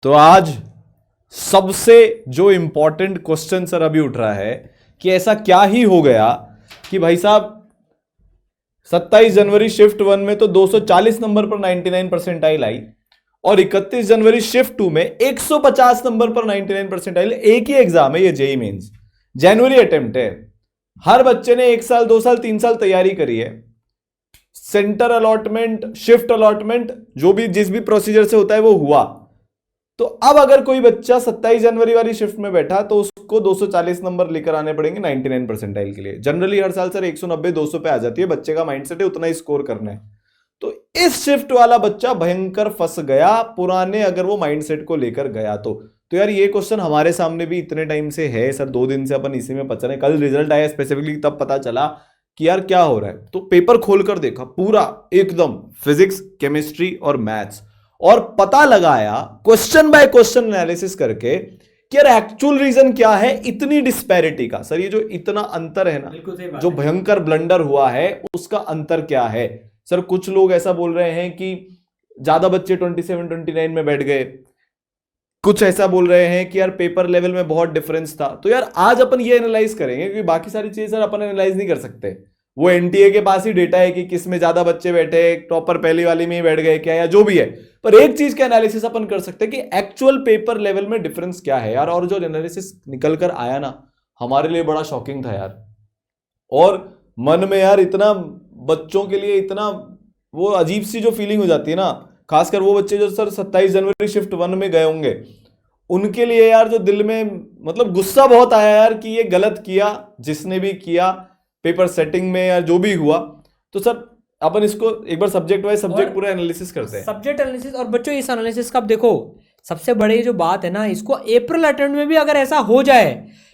तो आज सबसे जो इंपॉर्टेंट क्वेश्चन सर अभी उठ रहा है कि ऐसा क्या ही हो गया कि भाई साहब 27 जनवरी शिफ्ट 1 में तो 240 नंबर पर 99 परसेंटाइल आई और 31 जनवरी शिफ्ट 2 में 150 नंबर पर 99 परसेंटाइल। एक ही एग्जाम है ये, जेईई मेंस जनवरी अटेम्प्ट है। हर बच्चे ने 1 साल 2 साल 3 साल तैयारी करी है। सेंटर अलॉटमेंट, शिफ्ट अलॉटमेंट, जो भी जिस भी प्रोसीजर से होता है वो हुआ। तो अब अगर कोई बच्चा 27 जनवरी वाली शिफ्ट में बैठा तो उसको 240 नंबर लेकर आने पड़ेंगे 99 परसेंटाइल के लिए। जनरली हर साल सर 190 200 पे आ जाती है, बच्चे का माइंडसेट है उतना ही स्कोर करना है। तो इस शिफ्ट वाला बच्चा भयंकर फंस गया पुराने अगर वो माइंडसेट को लेकर गया तो यार ये क्वेश्चन हमारे सामने भी इतने टाइम से है सर, 2 दिन से अपन इसी में पच रहे हैं। कल रिजल्ट आया स्पेसिफिकली तब पता चला कि यार क्या हो रहा है। तो पेपर खोलकर देखा पूरा एकदम फिजिक्स, केमिस्ट्री और मैथ्स, और पता लगाया क्वेश्चन बाय क्वेश्चन एनालिसिस करके कि यार एक्चुअल रीजन क्या है इतनी डिस्पैरिटी का। सर ये जो इतना अंतर है ना, जो भयंकर ब्लंडर हुआ है उसका अंतर क्या है। सर कुछ लोग ऐसा बोल रहे हैं कि ज्यादा बच्चे 27-29 में बैठ गए, कुछ ऐसा बोल रहे हैं कि यार पेपर लेवल में बहुत डिफरेंस था। तो यार आज अपन ये एनालाइज करेंगे क्योंकि बाकी सारी चीजें सर अपन एनालाइज नहीं कर सकते। वो एनटीए के पास ही डेटा है कि किस में ज्यादा बच्चे बैठे, टॉपर पहली वाली में ही बैठ गए क्या, या जो भी है। पर एक चीज का एनालिसिस अपन कर सकते हैं कि एक्चुअल पेपर लेवल में डिफरेंस क्या है यार। और जो एनालिसिस निकल कर आया ना हमारे लिए बड़ा शॉकिंग था यार। और मन में यार इतना बच्चों के लिए इतना वो अजीब सी जो फीलिंग हो जाती है ना, खासकर वो बच्चे जो सर 27 जनवरी शिफ्ट 1 में गए होंगे उनके लिए यार, जो दिल में मतलब गुस्सा बहुत आया यार कि ये गलत किया जिसने भी किया पेपर सेटिंग में या जो भी हुआ। तो सर अपन इसको एक बार सब्जेक्ट वाइज सब्जेक्ट पूरा एनालिसिस करते हैं। Subject analysis. और बच्चों इस एनालिसिस का अब देखो सबसे बड़ी जो बात है ना, इसको अप्रैल अटेम्प्ट में भी अगर ऐसा हो जाए,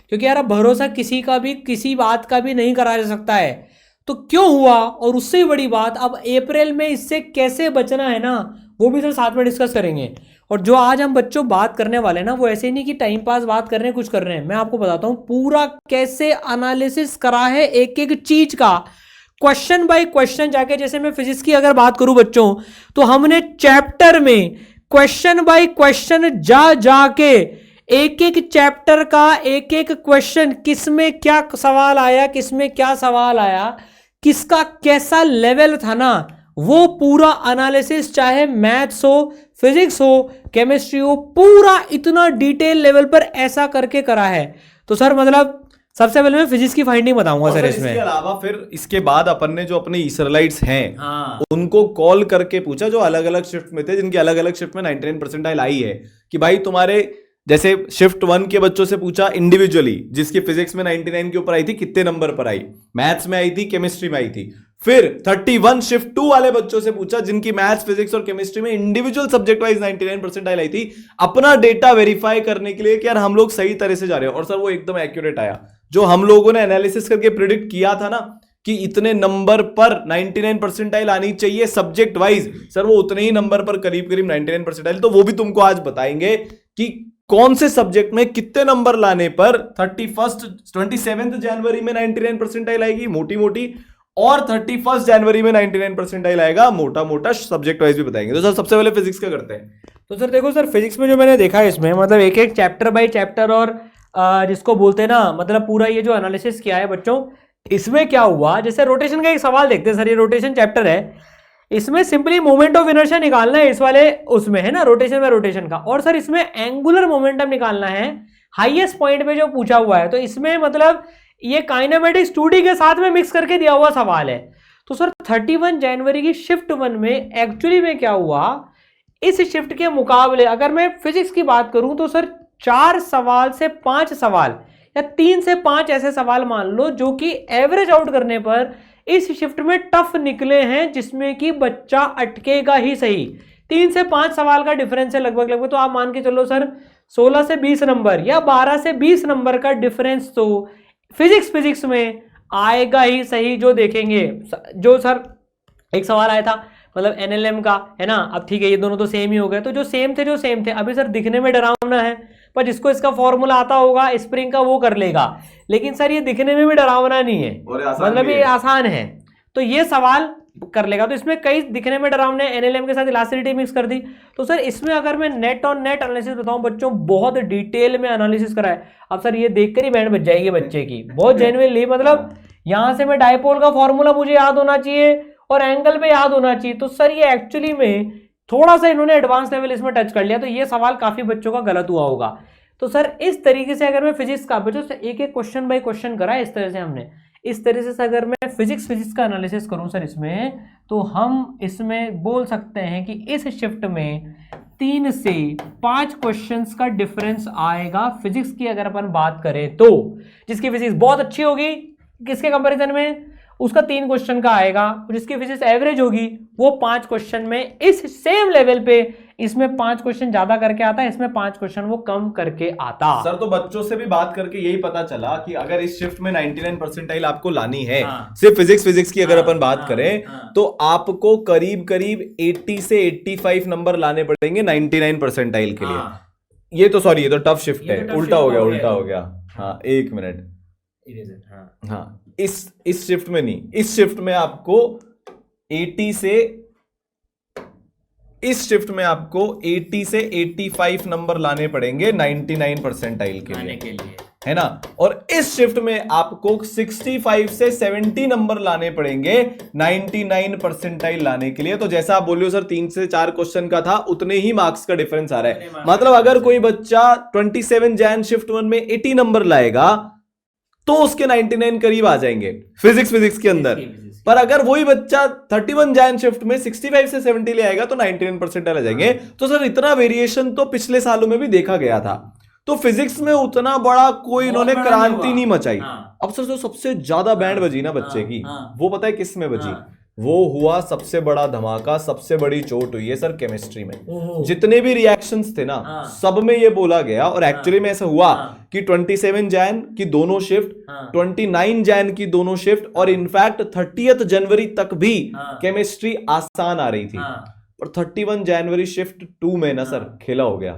क्योंकि यार अब भरोसा किसी का भी किसी बात का भी नहीं करा जा सकता है, तो क्यों हुआ, और उससे भी बड़ी बात अब अप्रैल में इससे कैसे बचना है ना, वो भी सर साथ में डिस्कस करेंगे। और जो आज हम बच्चों बात करने वाले हैं ना, वो ऐसे नहीं कि टाइम पास बात कर रहे हैं कुछ कर रहे हैं। मैं आपको बताता हूं पूरा कैसे एनालिसिस करा है एक एक चीज का, क्वेश्चन बाय क्वेश्चन जाके। जैसे मैं फिजिक्स की अगर बात करूं बच्चों, तो हमने चैप्टर में क्वेश्चन बाय क्वेश्चन जाके एक एक चैप्टर का एक एक क्वेश्चन, किसमें क्या सवाल आया, किसमें क्या सवाल आया, किसका कैसा लेवल था ना, वो पूरा एनालिसिस, चाहे मैथ्स हो, फिजिक्स हो, केमिस्ट्री हो, पूरा इतना डिटेल लेवल पर ऐसा करके करा है। तो सर मतलब सबसे पहले मैं फिजिक्स की फाइंडिंग बताऊंगा सर इसमें। इसके अलावा फिर इसके बाद अपन ने जो अपने इसराइलिट्स हैं उनको कॉल करके पूछा जो अलग अलग शिफ्ट में थे, जिनकी अलग अलग शिफ्ट में 99 परसेंटाइल आई है, कि भाई तुम्हारे जैसे शिफ्ट 1 के बच्चों से पूछा इंडिविजुअली, जिसकी फिजिक्स में 99 के ऊपर आई थी कितने नंबर पर आई, मैथ्स में आई थी, केमिस्ट्री में आई थी। फिर 31 शिफ्ट 2 वाले बच्चों से पूछा जिनकी मैथ्स, फिजिक्स और केमिस्ट्री में इंडिविजुअल सब्जेक्ट वाइज 99 परसेंटाइल आई थी, अपना डेटा वेरीफाई करने के लिए कि यार हम लोग सही तरह से जा रहे हैं। और सर वो एकदम एक्यूरेट आया। जो हम लोगों ने एनालिसिस करके प्रिडिक्ट किया था ना कि इतने नंबर पर 99 परसेंटाइल आनी चाहिए सब्जेक्ट वाइज, सर वो उतने ही नंबर पर करीब करीब 99 परसेंटाइल। तो वो भी तुमको आज बताएंगे कि कौन से सब्जेक्ट में कितने नंबर लाने पर 27 जनवरी में 99 परसेंटाइल आएगी मोटी मोटी, और 31 जनवरी में 99 परसेंटाइल आएगा मोटा मोटा। सब्जेक्ट वाइज भी बताएंगे। तो सर सबसे पहले फिजिक्स का करते हैं। तो सर देखो सर फिजिक्स में जो मैंने देखा है इसमें मतलब एक एक चैप्टर बाय चैप्टर, और जिसको बोलते हैं ना मतलब पूरा ये जो एनालिसिस किया है बच्चों, इसमें क्या हुआ। जैसे रोटेशन का एक सवाल देखते हैं सर, ये रोटेशन चैप्टर है, इसमें सिंपली मोमेंट ऑफ इनर्शिया निकालना है इस वाले उसमें है ना, रोटेशन में रोटेशन का। और सर इसमें एंगुलर मोमेंटम निकालना है हाईएस्ट पॉइंट पे जो पूछा हुआ है। तो इसमें मतलब ये काइनेमेटिक्स 2D के साथ में मिक्स करके दिया हुआ सवाल है। तो सर 31 जनवरी की शिफ्ट 1 में एक्चुअली में क्या हुआ, इस शिफ्ट के मुकाबले अगर मैं फिजिक्स की बात करूं तो सर 4 सवाल से 5 सवाल या 3 से 5 ऐसे सवाल मान लो जो कि एवरेज आउट करने पर इस शिफ्ट में टफ निकले हैं, जिसमें कि बच्चा अटकेगा ही सही। 3 से 5 सवाल का डिफरेंस है लगभग तो आप मान के चलो सर 16 से 20 नंबर या 12 से 20 नंबर का डिफरेंस तो फिजिक्स में आएगा ही सही। जो देखेंगे जो सर एक सवाल आया था मतलब एनएलएम का है ना, अब ठीक है ये दोनों तो सेम ही हो गए, तो जो सेम थे अभी सर दिखने में डरावना है, पर जिसको इसका फॉर्मूला आता होगा स्प्रिंग का वो कर लेगा। लेकिन सर ये दिखने में भी डरावना नहीं है, मतलब ये आसान है। तो ये सवाल कर लेगा। तो इसमें कई दिखने में डरावने एनएलएम के साथ इलास्टिसिटी मिक्स कर दी। तो सर इसमें अगर मैं नेट ऑन नेट एनालिसिस बताऊं बच्चों, बहुत डिटेल में एनालिसिस करा है। अब सर ये देखकर ही बैंड बच जाएगी बच्चे की, बहुत जेन्युइनली, मतलब यहां से मैं डायपोल का फॉर्मूला मुझे याद होना चाहिए और एंगल पे याद होना चाहिए। तो सर ये एक्चुअली में थोड़ा सा इन्होंने एडवांस लेवल इसमें टच कर लिया, तो ये सवाल काफी बच्चों का गलत हुआ होगा। तो सर इस तरीके से अगर मैं फिजिक्स का बच्चों से एक एक क्वेश्चन बाय क्वेश्चन करा, इस तरह से हमने, इस तरह से अगर मैं फिजिक्स का एनालिसिस करूं सर इसमें, तो हम इसमें बोल सकते हैं कि इस शिफ्ट में 3 से 5 क्वेश्चंस का डिफरेंस आएगा फिजिक्स की अगर अपन बात करें तो। जिसकी फिजिक्स बहुत अच्छी होगी किसके कंपैरिजन में, उसका 3 क्वेश्चन का आएगा, जिसकी फिजिक्स एवरेज होगी वो 5 क्वेश्चन में इस सेम लेवल पे, इसमें 5 क्वेश्चन ज्यादा करके आता है, इसमें 5 क्वेश्चन वो कम करके आता। सर तो बच्चों से भी बात करके यही पता चला कि अगर इस शिफ्ट में 99 परसेंटाइल आपको लानी है, सिर्फ फिजिक्स की अगर अपन बात करें तो आपको करीब करीब 80 से 85 नंबर लाने पड़ेंगे 99 परसेंटाइल के लिए। ये तो सॉरी, ये तो टफ शिफ्ट है, उल्टा हो गया। हाँ 1 मिनट, हाँ इस शिफ्ट में नहीं, इस शिफ्ट में आपको 80 से 85 नंबर लाने पड़ेंगे 99 परसेंटाइल के लिए, है ना। और इस शिफ्ट में आपको 65 से 70 नंबर लाने पड़ेंगे 99 परसेंटाइल लाने के लिए। तो जैसा आप बोल रहे हो सर 3 से 4 क्वेश्चन का था, उतने ही मार्क्स का डिफरेंस आ रहा है। मतलब अगर कोई बच्चा 27 जैन शिफ्ट 1 में 80 नंबर लाएगा तो उसके 99 करीब आ जाएंगे फिजिक्स के अंदर। पर अगर वही बच्चा 31 जैन शिफ्ट में 65 से 70 ले आएगा तो 99 परसेंटाइल आ जाएंगे। तो सर इतना वेरिएशन तो पिछले सालों में भी देखा गया था। तो फिजिक्स में उतना बड़ा कोई इन्होंने क्रांति नहीं मचाई। अब सर जो सबसे ज्यादा बैंड बजी ना बच्चे की, वो पता है किस में बजी? वो हुआ सबसे बड़ा धमाका, सबसे बड़ी चोट हुई है सर केमिस्ट्री में। जितने भी रिएक्शंस थे ना, सब में ये बोला गया, और एक्चुअली में ऐसा हुआ कि 27 जैन की दोनों शिफ्ट, 29 जैन की दोनों शिफ्ट, और इनफैक्ट 30 जनवरी तक भी केमिस्ट्री आसान आ रही थी। पर 31 जनवरी शिफ्ट 2 में ना सर खेला हो गया।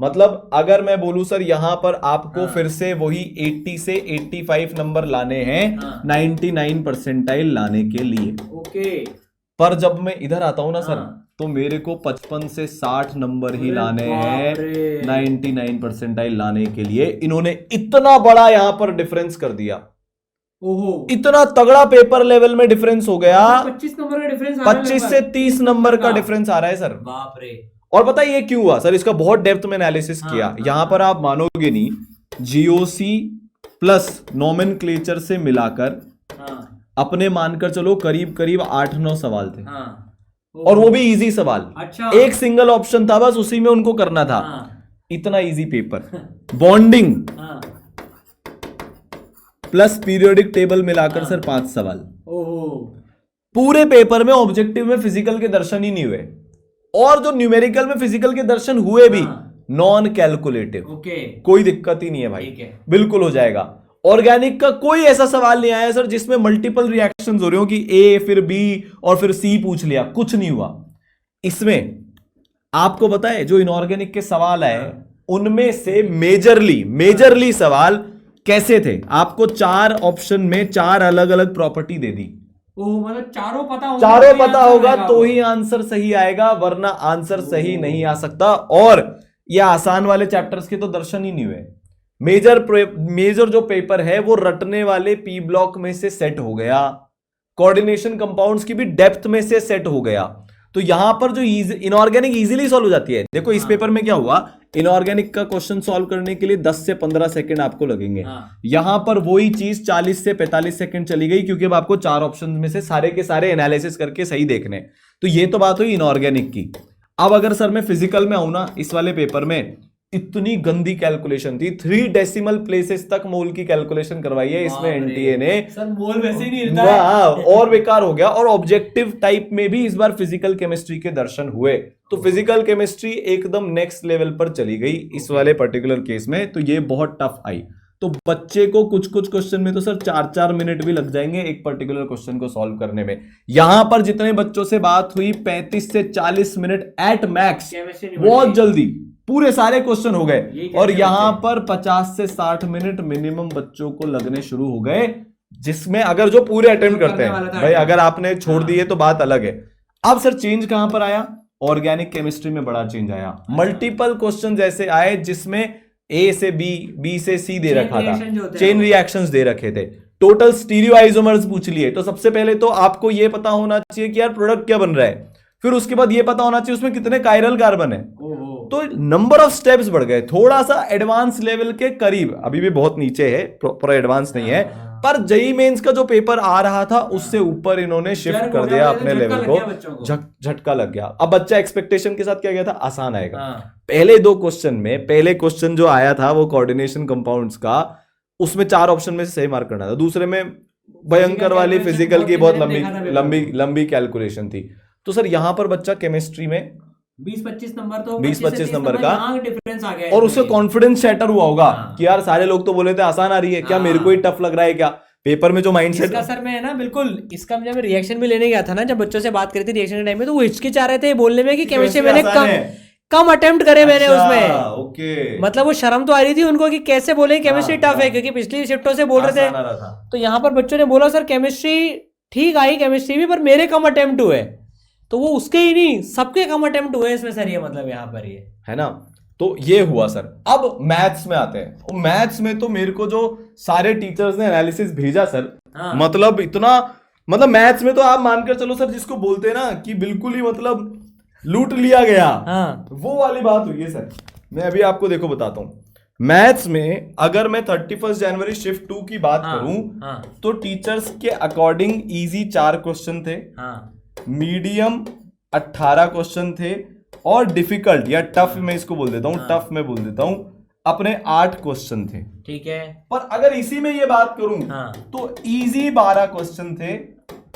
मतलब अगर मैं बोलूं सर यहां पर आपको फिर से वही 80 से 85 नंबर लाने हैं 99 परसेंटाइल लाने के लिए। पर जब मैं इधर आता हूं ना सर, तो मेरे को 55 से 60 नंबर ही लाने हैं 99 परसेंटाइल लाने के लिए। इन्होंने इतना बड़ा यहां पर डिफरेंस कर दिया, इतना तगड़ा पेपर लेवल में डिफरेंस हो गया। 25 नंबर का डिफरेंस, 25 से 30 नंबर का डिफरेंस आ रहा है सर। बाप रे। और पता है ये क्यों हुआ सर? इसका बहुत डेप्थ में एनालिसिस किया। यहां पर आप मानोगे नहीं, जीओसी प्लस नोमेनक्लेचर से मिलाकर अपने मानकर चलो करीब करीब 8-9 सवाल थे, और वो भी इजी सवाल। अच्छा। एक सिंगल ऑप्शन था, बस उसी में उनको करना था। इतना easy paper. Bonding plus periodic table मिलाकर सर 5 सवाल। पूरे पेपर में ऑब्जेक्टिव में फिजिकल के दर्शन ही नहीं हुए, और जो न्यूमेरिकल में फिजिकल के दर्शन हुए भी नॉन कैलकुलेटिव। कोई दिक्कत ही नहीं है भाई, बिल्कुल हो जाएगा। ऑर्गेनिक का कोई ऐसा सवाल नहीं आया सर जिसमें मल्टीपल रिएक्शंस हो रहे हो कि ए फिर बी और फिर सी पूछ लिया, कुछ नहीं हुआ। इसमें आपको पता है जो इनऑर्गेनिक के सवाल आए उनमें से मेजरली सवाल कैसे थे? आपको 4 ऑप्शन में 4 अलग अलग प्रॉपर्टी दे दी। मतलब चारों पता होगा तो ही आंसर सही आएगा, वरना आंसर सही नहीं आ सकता। और ये आसान वाले चैप्टर्स के तो दर्शन ही नहीं हुए। मेजर जो पेपर है वो रटने वाले पी ब्लॉक में से सेट हो गया, कोऑर्डिनेशन कंपाउंड्स की भी डेप्थ में से सेट हो गया। तो यहां पर जो इनऑर्गेनिक इजीली सॉल्व हो जाती है। देखो इस पेपर में क्या हुआ, इनऑर्गेनिक का क्वेश्चन सॉल्व करने के लिए 10 से 15 सेकंड आपको लगेंगे। यहां पर वही चीज 40 से 45 सेकंड चली गई, क्योंकि अब आपको 4 ऑप्शन में से सारे के सारे एनालिसिस करके सही देखने। तो ये तो बात हुई इनऑर्गेनिक की। अब अगर सर मैं फिजिकल में आऊं ना, इस वाले पेपर में इतनी गंदी कैलकुलेशन थी, 3 डेसिमल प्लेसेस तक मोल की कैलकुलेशन करवाई है इसमें एनटीए ने। सर मोल वैसे ही नहीं हिलता है। और बेकार हो गया। और ऑब्जेक्टिव टाइप में भी इस बार फिजिकल केमिस्ट्री के दर्शन हुए। तो फिजिकल केमिस्ट्री एकदम नेक्स्ट लेवल पर चली गई इस वाले पर्टिकुलर केस में। तो ये बहुत टफ आई। तो बच्चे को कुछ क्वेश्चन में तो सर 4-4 मिनट भी लग जाएंगे एक पर्टिकुलर क्वेश्चन को सॉल्व करने में। यहां पर जितने बच्चों से बात हुई 35 से 40 मिनट एट मैक्स, बहुत जल्दी पूरे सारे क्वेश्चन हो गए। और यहां पर 50 से 60 मिनट मिनिमम बच्चों को लगने शुरू हो गए जिसमें अगर जो पूरे अटेम्प्ट करते करने वाला हैं था भाई, attempt। अगर आपने छोड़ दिए तो बात अलग है। अब सर चेंज कहां पर आया? ऑर्गेनिक केमिस्ट्री में बड़ा चेंज आया। मल्टीपल क्वेश्चन ऐसे आए जिसमें ए से बी, बी से सी दे रखा था, चेन रिएक्शंस दे रखे थे, टोटल स्टीरियो आइसोमर्स पूछ लिए। तो सबसे पहले तो आपको यह पता होना चाहिए कि यार प्रोडक्ट क्या बन रहा है, फिर उसके बाद ये पता होना चाहिए उसमें कितने कायरल कार्बन है। तो नंबर ऑफ स्टेप्स बढ़ गए, थोड़ा सा एडवांस लेवल के करीब, अभी भी बहुत नीचे है, पूरा एडवांस नहीं है, पर जेई मेंस का जो पेपर आ रहा था उससे ऊपर इन्होंने शिफ्ट कर दिया अपने लेवल को, झटका लग गया। अब बच्चा एक्सपेक्टेशन के साथ क्या गया था, आसान आएगा। पहले 2 क्वेश्चन में, पहले क्वेश्चन जो आया था वो कोऑर्डिनेशन कंपाउंड्स का, उसमें 4 ऑप्शन में से सही मार्क करना था। दूसरे में भयंकर वाली फिजिकल की बहुत लंबी कैलकुलेशन थी। तो सर यहां पर बच्चा केमिस्ट्री में 20-25 नंबर तो 20-25 नंबर का डिफरेंस आ गया, और उससे कॉन्फिडेंस शैटर हुआ होगा कि यार सारे लोग तो बोले थे आसान आ रही है, क्या मेरे को ही टफ लग रहा है क्या? पेपर में जो माइंडसेट इसका सर मैं ना बिल्कुल इसका जब रिएक्शन भी लेने गया था ना, जब बच्चों से बात करी थी रिएक्शन के टाइम में, तो वो हिचकिचा रहे थे बोलने में कि केमिस्ट्री मैंने कम अटेम्प्ट करे मैंने उसमें। ओके, मतलब वो शर्म तो आ रही थी उनको कि कैसे बोले केमिस्ट्री टफ है, क्योंकि पिछली शिफ्टों से बोल रहे थे। तो यहाँ पर बच्चों ने बोला सर केमिस्ट्री ठीक आई, केमिस्ट्री भी, पर मेरे कम अटेम्प्ट हुए। तो वो उसके ही नहीं, सबके कम अटेम्प्ट हुए इसमें सर, ये मतलब यहाँ पर ये है ना। तो ये हुआ सर। अब मैथ्स में आते हैं। मैथ्स में तो मेरे को जो सारे टीचर्स ने एनालिसिस भेजा सर, मतलब इतना, मतलब मैथ्स में तो आप मानकर चलो सर, जिसको बोलते हैं ना कि बिल्कुल ही मतलब लूट लिया गया, वो वाली बात हुई है सर। मैं अभी आपको देखो बताता हूं, मैथ्स में अगर मैं 31 जनवरी शिफ्ट 2 की बात करूं तो टीचर्स के अकॉर्डिंग इजी 4 क्वेश्चन थे, मीडियम 18 क्वेश्चन थे, और डिफिकल्ट या टफ में इसको बोल देता हूं, टफ में बोल देता हूं, अपने 8 क्वेश्चन थे। ठीक है। पर अगर इसी में ये बात करूं तो इजी 12 क्वेश्चन थे,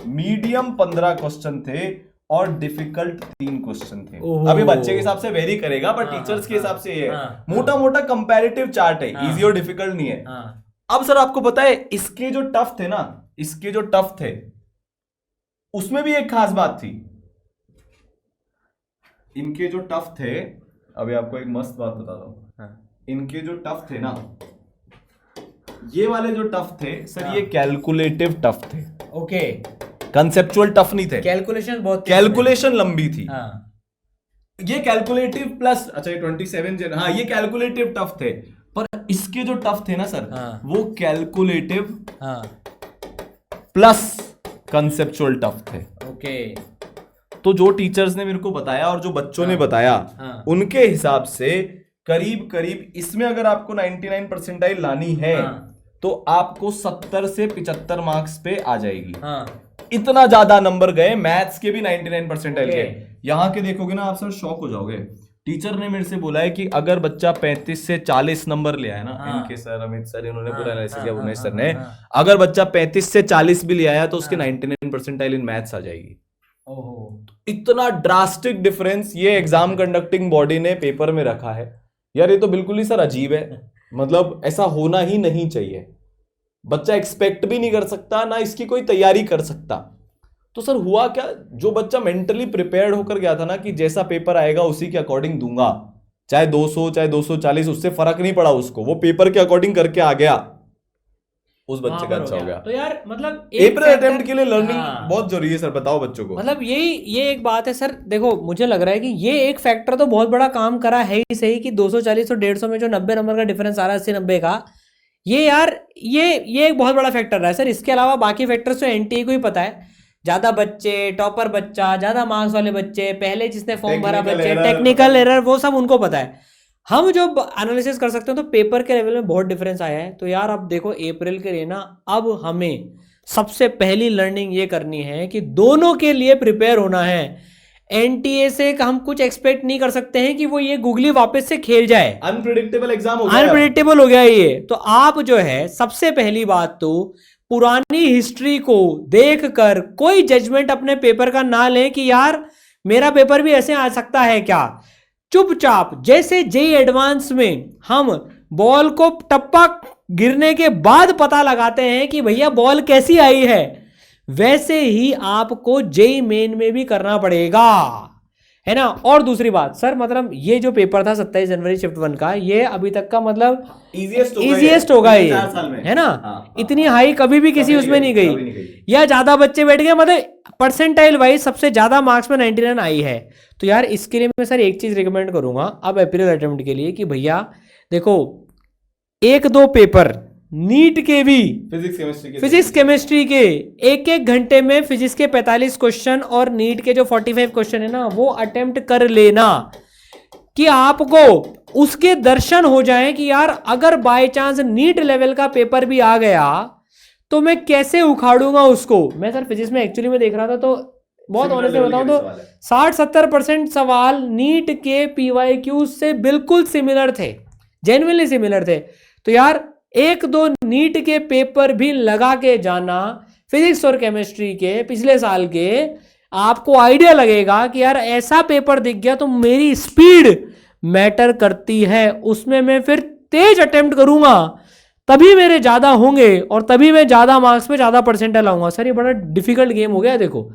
मीडियम 15 क्वेश्चन थे, और डिफिकल्ट 3 क्वेश्चन थे। अभी बच्चे के हिसाब से वेरी करेगा, पर टीचर्स के हिसाब से ये मोटा मोटा कंपैरेटिव चार्ट है, इजी और डिफिकल्ट नहीं है। अब सर आपको पता है इसके जो टफ थे ना, इसके जो टफ थे उसमें भी एक खास बात थी। इनके जो टफ थे, अभी आपको एक मस्त बात बताता हूं, इनके जो टफ थे ना, ये वाले जो टफ थे सर, ये कैलकुलेटिव टफ थे। ओके, कंसेप्चुअल टफ नहीं थे, कैलकुलेशन लंबी थी। ये कैलकुलेटिव प्लस, अच्छा ये 27 हाँ ये कैलकुलेटिव टफ थे, पर इसके जो टफ थे ना सर, वो कैलकुलेटिव प्लस कंसेप्चुअल टफ थे। ओके, तो जो टीचर्स ने मेरे को बताया और जो बच्चों ने बताया, उनके हिसाब से करीब करीब इसमें अगर आपको 99 परसेंटाइल लानी है तो आपको 70 से 75 मार्क्स पे आ जाएगी। इतना ज्यादा नंबर गए, मैथ्स के भी 99 परसेंटाइल के। यहाँ के देखोगे ना आप सर शॉक हो जाओगे। टीचर ने मेरे से बोला है कि अगर बच्चा 35 से 40 नंबर ले आया ना, इनके सर अमित सर, इन्होंने पूरा एनालिसिस किया भुवनेश सर ने, अगर बच्चा 35 से 40 भी ले आया तो उसके 99 परसेंटाइल इन मैथ्स आ जाएगी। इतना ड्रास्टिक डिफरेंस ये एग्जाम कंडक्टिंग बॉडी ने पेपर में रखा है। यार ये तो बिल्कुल ही सर अजीब है, मतलब ऐसा होना ही नहीं चाहिए। बच्चा एक्सपेक्ट भी नहीं कर सकता, ना इसकी कोई तैयारी कर सकता। तो सर हुआ क्या, जो बच्चा मेंटली प्रिपेयर्ड होकर गया था ना कि जैसा पेपर आएगा उसी के अकॉर्डिंग दूंगा, चाहे 200 चाहे 240 उससे फर्क नहीं पड़ा उसको, वो पेपर के अकॉर्डिंग करके आ गया, उस बच्चे का अच्छा हो गया। तो यार मतलब अप्रैल अटेम्प्ट के लिए लर्निंग बहुत जरूरी है सर, बताओ बच्चों को। मतलब ये एक बात है सर। देखो मुझे लग रहा है कि ये एक फैक्टर तो बहुत बड़ा काम करा है ही सही, कि 240 और 150 में जो 90 नंबर का डिफरेंस आ रहा है 80-90 का, ये यार ये एक बहुत बड़ा फैक्टर रहा है सर। इसके अलावा बाकी फैक्टर्स तो एनटीए को ही पता है, ज्यादा बच्चे, टॉपर बच्चा, ज्यादा मार्क्स वाले बच्चे, पहले जिसने फॉर्म भरा बच्चे, टेक्निकल एरर, वो सब उनको पता है। हम जो एनालिसिस कर सकते हैं तो पेपर के लेवल में बहुत डिफरेंस आया है। तो यार अब देखो अप्रैल के लिए ना, अब हमें सबसे पहली लर्निंग ये करनी है कि दोनों के लिए प्रिपेयर होना है। एनटीए से हम कुछ एक्सपेक्ट नहीं कर सकते हैं कि वो ये गूगली वापस से खेल जाए, अनप्रिडिक्टेबल एग्जाम हो गया, अनप्रिडिक्टेबल हो गया ये। तो आप जो है सबसे पहली बात तो पुरानी हिस्ट्री को देखकर कोई जजमेंट अपने पेपर का ना लें कि यार मेरा पेपर भी ऐसे आ सकता है क्या। चुपचाप जैसे जेईई एडवांस में हम बॉल को टप्पा गिरने के बाद पता लगाते हैं कि भैया बॉल कैसी आई है, वैसे ही आपको जेईई मेन में भी करना पड़ेगा। है ना। और दूसरी बात सर, मतलब ये जो पेपर था 27 जनवरी शिफ्ट 1 का, ये अभी तक का मतलब इजीएस्ट होगा ये, 4 साल में, है ना। हाँ, इतनी हाई कभी भी किसी उसमें नहीं कभी नहीं गई, या ज्यादा बच्चे बैठ गए, मतलब परसेंटाइल वाइज सबसे ज्यादा मार्क्स में 99 आई है। तो यार इसके लिए मैं सर एक चीज रिकमेंड करूंगा अब अप्रैल अटेम्प्ट के लिए, कि भैया देखो 1-2 पेपर नीट के भी, फिजिक्स केमिस्ट्री के 1-1 घंटे में फिजिक्स के 45 क्वेश्चन और नीट के जो 45 क्वेश्चन है ना, वो अटेम्प्ट कर लेना, कि आपको उसके दर्शन हो जाएं कि यार अगर बाय चांस नीट लेवल का पेपर भी आ गया तो मैं कैसे उखाड़ूंगा उसको। मैं सर फिजिक्स में एक्चुअली में देख रहा था, तो बहुत ऑनेस्टली बताऊं तो 60-70% सवाल नीट के PYQ से बिल्कुल सिमिलर थे, जेन्युइनली सिमिलर थे। तो यार 1-2 नीट के पेपर भी लगा के जाना फिजिक्स और केमिस्ट्री के पिछले साल के, आपको आइडिया लगेगा कि यार ऐसा पेपर दिख गया तो मेरी स्पीड मैटर करती है, उसमें मैं फिर तेज अटेम्प्ट करूंगा, तभी मेरे ज्यादा होंगे और तभी मैं ज्यादा मार्क्स पे ज्यादा परसेंटाइल लाऊंगा। सर ये बड़ा डिफिकल्ट गेम हो गया, देखो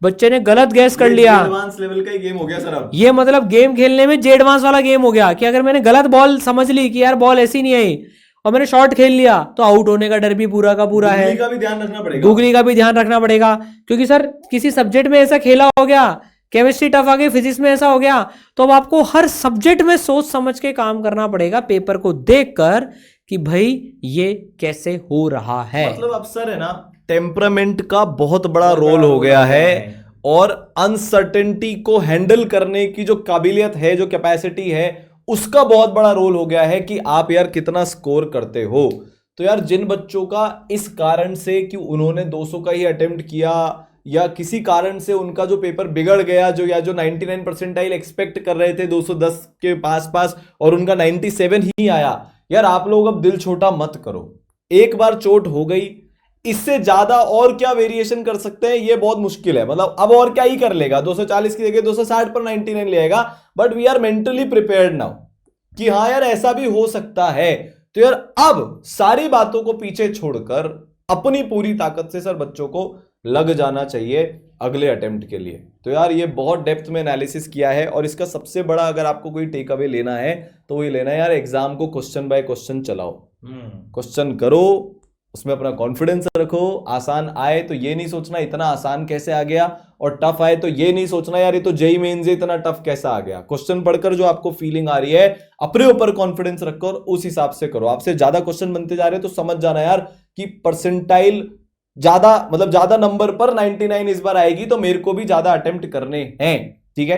बच्चे ने गलत गैस कर लिया, एडवांस लेवल का ही गेम हो गया सर। अब ये मतलब गेम खेलने में जे एडवांस वाला गेम हो गया, कि अगर मैंने गलत बॉल समझ ली कि यार बॉल ऐसी नहीं आई और मैंने शॉट खेल लिया तो आउट होने का डर भी पूरा का पूरा है। गूगली का भी ध्यान रखना पड़ेगा, गूगली का भी ध्यान रखना पड़ेगा, क्योंकि सर किसी सब्जेक्ट में ऐसा खेला हो गया, केमिस्ट्री टफ आ गई, फिजिक्स में ऐसा हो गया, तो अब आपको हर सब्जेक्ट में सोच समझ के काम करना पड़ेगा, पेपर को देखकर कि भाई ये कैसे हो रहा है। मतलब अब सर है ना, टेम्परामेंट का बहुत बड़ा रोल हो गया है, और अनसर्टेनिटी को हैंडल करने की जो काबिलियत है, जो कैपेसिटी है, उसका बहुत बड़ा रोल हो गया है कि आप यार कितना स्कोर करते हो। तो यार जिन बच्चों का इस कारण से कि उन्होंने 200 का ही अटेम्प्ट किया, या किसी कारण से उनका जो पेपर बिगड़ गया, जो 99 परसेंटाइल एक्सपेक्ट कर रहे थे 210 के पास और उनका 97 ही आया, यार आप लोग अब दिल छोटा मत करो। एक बार चोट हो गई, इससे ज्यादा और क्या वेरिएशन कर सकते हैं ये बहुत मुश्किल है। मतलब अब और क्या ही कर लेगा, 240 की जगह 260 पर 99 ले आएगा, but we are mentally prepared now कि हाँ यार ऐसा भी हो सकता है। तो यार अब सारी बातों को पीछे छोड़कर अपनी पूरी ताकत से सर बच्चों को लग जाना चाहिए अगले अटेम्प्ट के लिए। तो यार ये बहुत डेप्थ में एनालिसिस किया है, और इसका सबसे बड़ा अगर आपको कोई टेक अवे लेना है तो वो ये लेना है यार, एग्जाम को क्वेश्चन बाय क्वेश्चन चलाओ, क्वेश्चन करो, उसमें अपना कॉन्फिडेंस रखो। आसान आए तो ये नहीं सोचना इतना आसान कैसे आ गया, और टफ आए तो ये नहीं सोचना यार ये तो जेईई मेंस से इतना टफ कैसा आ गया। क्वेश्चन पढ़कर जो आपको फीलिंग आ रही है, अपने ऊपर कॉन्फिडेंस रखो और उस हिसाब से करो। आपसे ज्यादा क्वेश्चन बनते जा रहे हैं तो समझ जाना यार कि परसेंटाइल ज्यादा, मतलब ज्यादा नंबर पर 99 इस बार आएगी, तो मेरे को भी ज्यादा अटेम्प्ट करने हैं, ठीक है।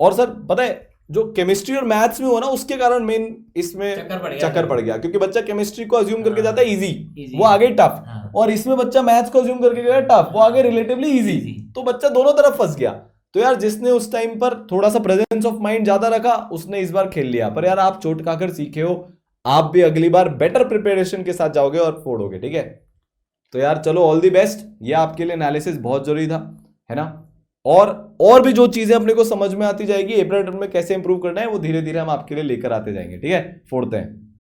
और सर पता है जो केमिस्ट्री और मैथ्स में हो ना, उसके कारण मेन इसमें चक्कर पड़ गया, क्योंकि बच्चा केमिस्ट्री को अज्यूम करके जाता है इजी, वो आगे टफ, और इसमें बच्चा मैथ्स को अज्यूम करके गया टफ, वो आगे रिलेटिवली इजी, तो बच्चा दोनों तरफ फंस गया। तो यार जिसने उस टाइम पर थोड़ा सा प्रेजेंस ऑफ माइंड ज्यादा रखा, उसने इस बार खेल लिया। पर यार आप चोट खाकर सीखे हो, आप भी अगली बार बेटर प्रिपरेशन के साथ जाओगे और फोड़ोगे, ठीक है। तो यार चलो ऑल दी बेस्ट, ये आपके लिए एनालिसिस बहुत जरूरी था, है ना। और भी जो चीजें अपने को समझ में आती जाएगी अप्रैल में कैसे इंप्रूव करना है, वो धीरे धीरे हम आपके लिए लेकर आते जाएंगे, ठीक है। फोड़ते हैं।